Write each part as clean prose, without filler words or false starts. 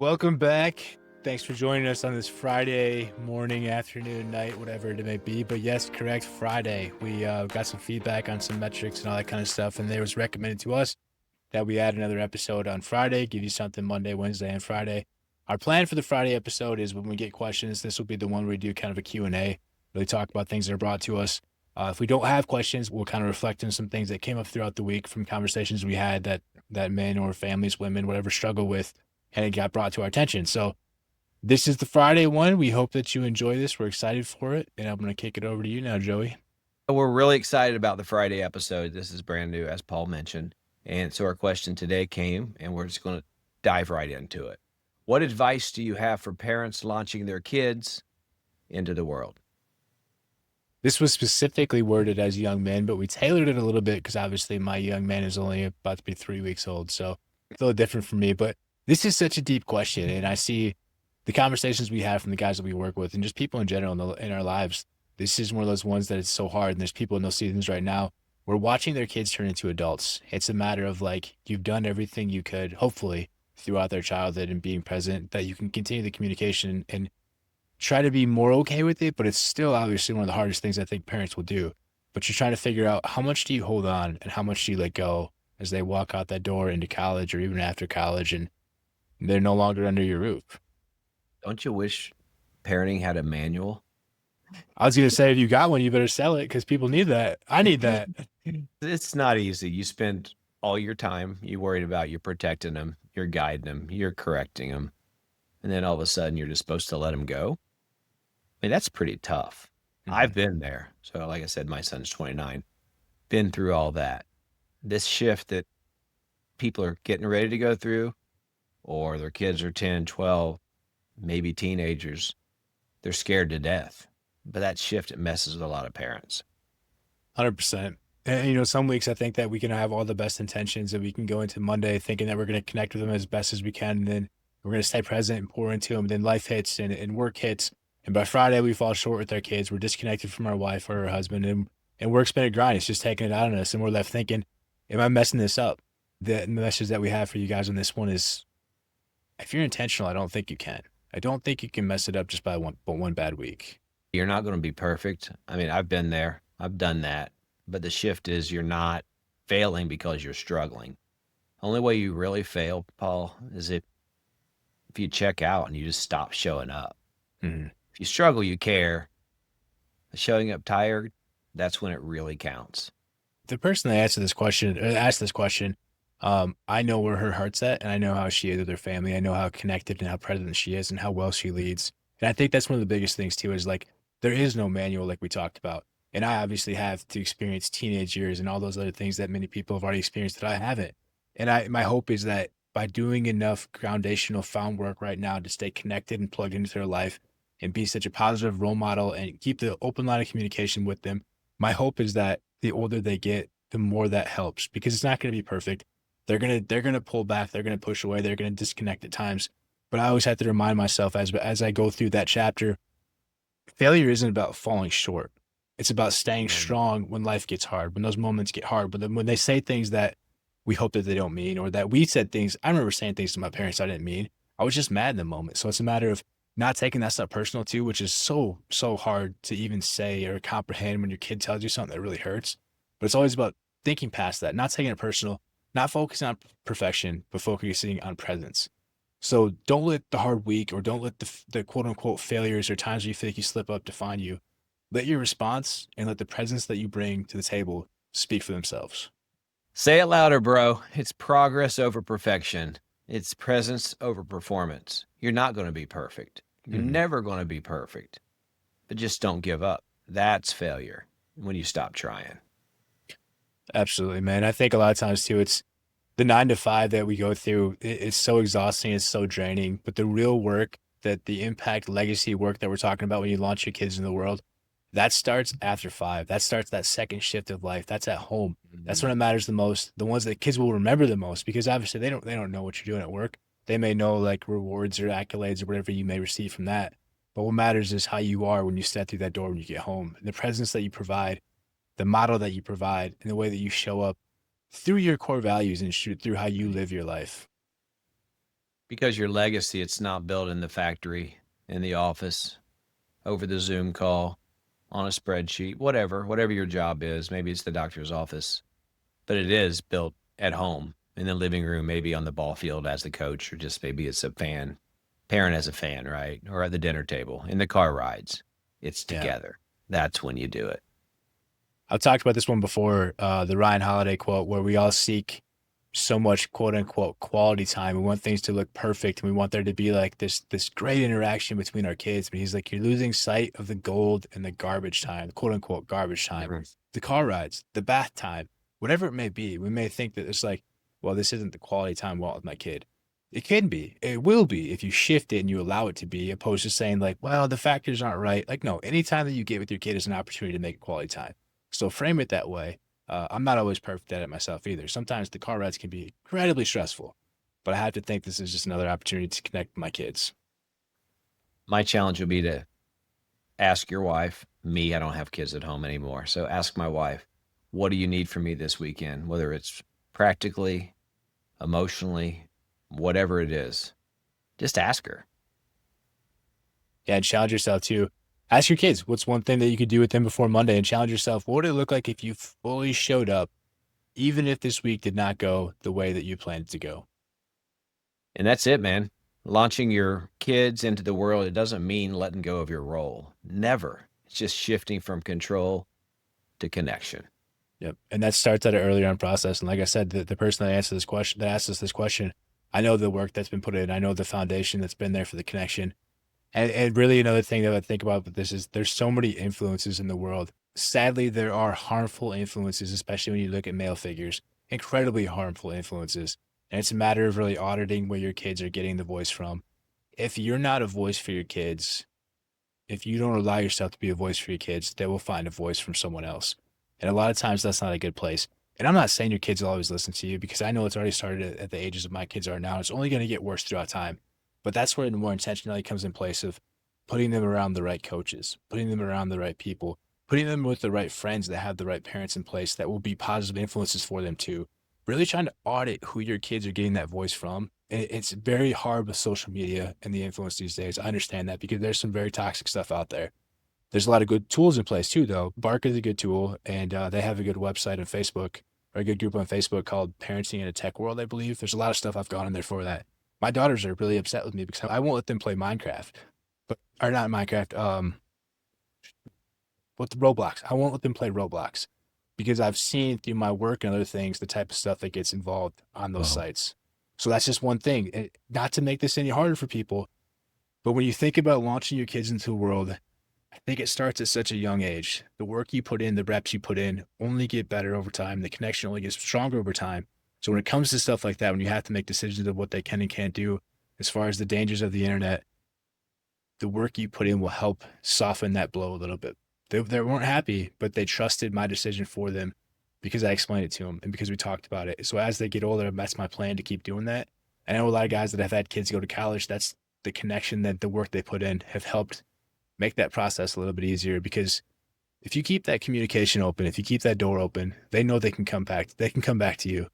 Welcome back. Thanks for joining us on this Friday morning, afternoon, night, whatever it may be. But yes, correct, Friday. We got some feedback on some metrics and all that kind of stuff, and it was recommended to us that we add another episode on Friday, give you something Monday, Wednesday, and Friday. Our plan for the Friday episode is when we get questions, this will be the one where we do kind of a Q&A, really talk about things that are brought to us. If we don't have questions, we'll kind of reflect on some things that came up throughout the week from conversations we had that men or families, women, whatever, struggle with, and it got brought to our attention. So this is the Friday one. We hope that you enjoy this. We're excited for it. And I'm going to kick it over to you now, Joey. We're really excited about the Friday episode. This is brand new, as Paul mentioned. And so our question today came, and we're just going to dive right into it. What advice do you have for parents launching their kids into the world? This was specifically worded as young men, but we tailored it a little bit because obviously my young man is only about to be 3 weeks old. So it's a little different for me. But this is such a deep question. And I see the conversations we have from the guys that we work with and just people in general in our lives. This is one of those ones that it's so hard. And there's people in those seasons right now. We're watching their kids turn into adults. It's a matter of like, you've done everything you could, hopefully, throughout their childhood and being present, that you can continue the communication and try to be more okay with it, but it's still obviously one of the hardest things I think parents will do. But you're trying to figure out how much do you hold on and how much do you let go as they walk out that door into college or even after college and they're no longer under your roof. Don't you wish parenting had a manual? I was going to say, if you got one, you better sell it because people need that. I need that. It's not easy. You spend all your time, you're worried about, you're protecting them, you're guiding them, you're correcting them. And then all of a sudden you're just supposed to let them go. I mean, that's pretty tough. I've been there. So like I said, my son's 29, been through all that. This shift that people are getting ready to go through, or their kids are 10, 12, maybe teenagers, they're scared to death. But that shift, it messes with a lot of parents. 100%. And, some weeks I think that we can have all the best intentions and we can go into Monday thinking that we're going to connect with them as best as we can. And then we're going to stay present and pour into them. Then life hits and work hits. And by Friday, we fall short with our kids. We're disconnected from our wife or our husband. And work's been a grind. It's just taking it out on us. And we're left thinking, am I messing this up? The message that we have for you guys on this one is, if you're intentional, I don't think you can. I don't think you can mess it up just by one bad week. You're not going to be perfect. I mean, I've been there. I've done that. But the shift is you're not failing because you're struggling. Only way you really fail, Paul, is if you check out and you just stop showing up. Mm-hmm. If you struggle, you care. Showing up tired, that's when it really counts. The person that asked this question, I know where her heart's at, and I know how she is with her family. I know how connected and how present she is and how well she leads. And I think that's one of the biggest things too, is like, there is no manual like we talked about. And I obviously have to experience teenage years and all those other things that many people have already experienced that I haven't. And my hope is that by doing enough foundational found work right now to stay connected and plugged into their life and be such a positive role model and keep the open line of communication with them, my hope is that the older they get, the more that helps, because it's not going to be perfect. They're gonna pull back, they're gonna push away, they're gonna disconnect at times. But I always have to remind myself as I go through that chapter, failure isn't about falling short. It's about staying strong when life gets hard, when those moments get hard. But then when they say things that we hope that they don't mean, or that we said things, I remember saying things to my parents I didn't mean. I was just mad in the moment. So it's a matter of not taking that stuff personal too, which is so hard to even say or comprehend when your kid tells you something that really hurts. But it's always about thinking past that, not taking it personal, not focusing on perfection, but focusing on presence. So don't let the hard week or don't let the quote unquote failures or times where you feel like you slip up define you. Let your response and let the presence that you bring to the table speak for themselves. Say it louder, bro. It's progress over perfection. It's presence over performance. You're not going to be perfect. You're never going to be perfect. But just don't give up. That's failure when you stop trying. Absolutely, man. I think a lot of times too, it's the 9 to 5 that we go through. It's so exhausting. It's so draining. But the real work, that the impact legacy work that we're talking about when you launch your kids in the world, that starts after 5. That starts that second shift of life. That's at home. That's when it matters the most. The ones that kids will remember the most, because obviously they don't know what you're doing at work. They may know like rewards or accolades or whatever you may receive from that. But what matters is how you are when you step through that door when you get home. And the presence that you provide, the model that you provide, and the way that you show up through your core values and through how you live your life. Because your legacy, it's not built in the factory, in the office, over the Zoom call, on a spreadsheet, whatever your job is. Maybe it's the doctor's office, but it is built at home in the living room, maybe on the ball field as the coach, or just maybe it's a parent as a fan, right? Or at the dinner table, in the car rides. It's Yeah. together. That's when you do it. I've talked about this one before, the Ryan Holiday quote, where we all seek so much quote unquote quality time. We want things to look perfect and we want there to be like this great interaction between our kids. But he's like, you're losing sight of the gold and the garbage time, the quote unquote garbage time, Mhm. the car rides, the bath time, whatever it may be. We may think that it's like, well, this isn't the quality time I want with my kid. It can be. It will be if you shift it and you allow it to be, opposed to saying like, well, the factors aren't right. Like, no, any time that you get with your kid is an opportunity to make quality time. So frame it that way. I'm not always perfect at it myself either. Sometimes the car rides can be incredibly stressful, but I have to think this is just another opportunity to connect with my kids. My challenge would be to ask your wife. Me, I don't have kids at home anymore. So ask my wife, what do you need from me this weekend? Whether it's practically, emotionally, whatever it is, just ask her. Yeah, and challenge yourself too. Ask your kids what's one thing that you could do with them before Monday, and challenge yourself. What would it look like if you fully showed up, even if this week did not go the way that you planned it to go? And that's it, man. Launching your kids into the world, it doesn't mean letting go of your role. Never. It's just shifting from control to connection. Yep. And that starts at an earlier on process. And like I said, the person that answered this question, that asked us this question, I know the work that's been put in. I know the foundation that's been there for the connection. And really another thing that I think about with this is there's so many influences in the world. Sadly, there are harmful influences, especially when you look at male figures, incredibly harmful influences. And it's a matter of really auditing where your kids are getting the voice from. If you're not a voice for your kids, if you don't allow yourself to be a voice for your kids, they will find a voice from someone else. And a lot of times that's not a good place. And I'm not saying your kids will always listen to you because I know it's already started at the ages of my kids are now. It's only going to get worse throughout time. But that's where the more intentionality comes in place of putting them around the right coaches, putting them around the right people, putting them with the right friends that have the right parents in place that will be positive influences for them too. Really trying to audit who your kids are getting that voice from. It's very hard with social media and the influence these days. I understand that because there's some very toxic stuff out there. There's a lot of good tools in place too, though. Bark is a good tool, and they have a good website on Facebook or a good group on Facebook called Parenting in a Tech World, I believe. There's a lot of stuff I've gone in there for that. My daughters are really upset with me because I won't let them play Minecraft, but or not Minecraft. What the Roblox? I won't let them play Roblox because I've seen through my work and other things the type of stuff that gets involved on those Oh. sites. So that's just one thing. Not to make this any harder for people, but when you think about launching your kids into the world, I think it starts at such a young age. The work you put in, the reps you put in only get better over time. The connection only gets stronger over time. So when it comes to stuff like that, when you have to make decisions of what they can and can't do, as far as the dangers of the internet, the work you put in will help soften that blow a little bit. They weren't happy, but they trusted my decision for them because I explained it to them and because we talked about it. So as they get older, that's my plan to keep doing that. I know a lot of guys that have had kids go to college. That's the connection that the work they put in have helped make that process a little bit easier because if you keep that communication open, if you keep that door open, they know they can come back. They can come back to you,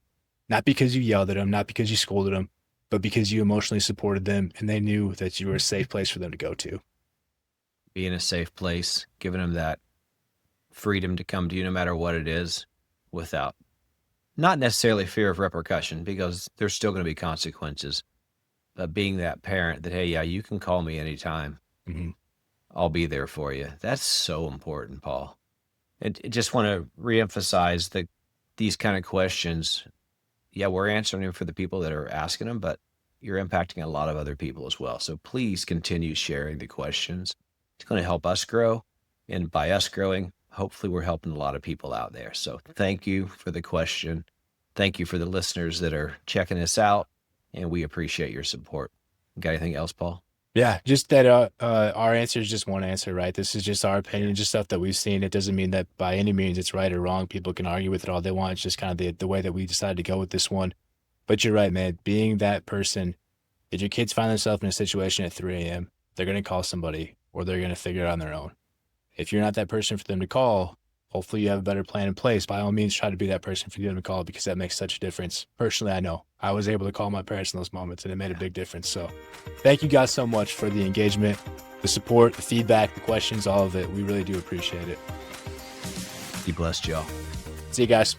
not because you yelled at them, not because you scolded them, but because you emotionally supported them and they knew that you were a safe place for them to go to. Be in a safe place, giving them that freedom to come to you no matter what it is without not necessarily fear of repercussion because there's still going to be consequences, but being that parent that, hey, yeah, you can call me anytime. Mm-hmm. I'll be there for you. That's so important, Paul. And I just want to reemphasize that these kind of questions, yeah, we're answering them for the people that are asking them, but you're impacting a lot of other people as well. So please continue sharing the questions. It's going to help us grow. And by us growing, hopefully we're helping a lot of people out there. So thank you for the question. Thank you for the listeners that are checking us out. And we appreciate your support. Got anything else, Paul? Yeah, just that our answer is just one answer, right? This is just our opinion, just stuff that we've seen. It doesn't mean that by any means it's right or wrong. People can argue with it all they want. It's just kind of the way that we decided to go with this one. But you're right, man. Being that person, if your kids find themselves in a situation at 3 a.m., they're going to call somebody or they're going to figure it out on their own. If you're not that person for them to call, hopefully you have a better plan in place. By all means, try to be that person for them to call, because that makes such a difference. Personally, I know I was able to call my parents in those moments, and it made a big difference. So thank you guys so much for the engagement, the support, the feedback, the questions, all of it. We really do appreciate it. Be blessed, y'all. See you guys.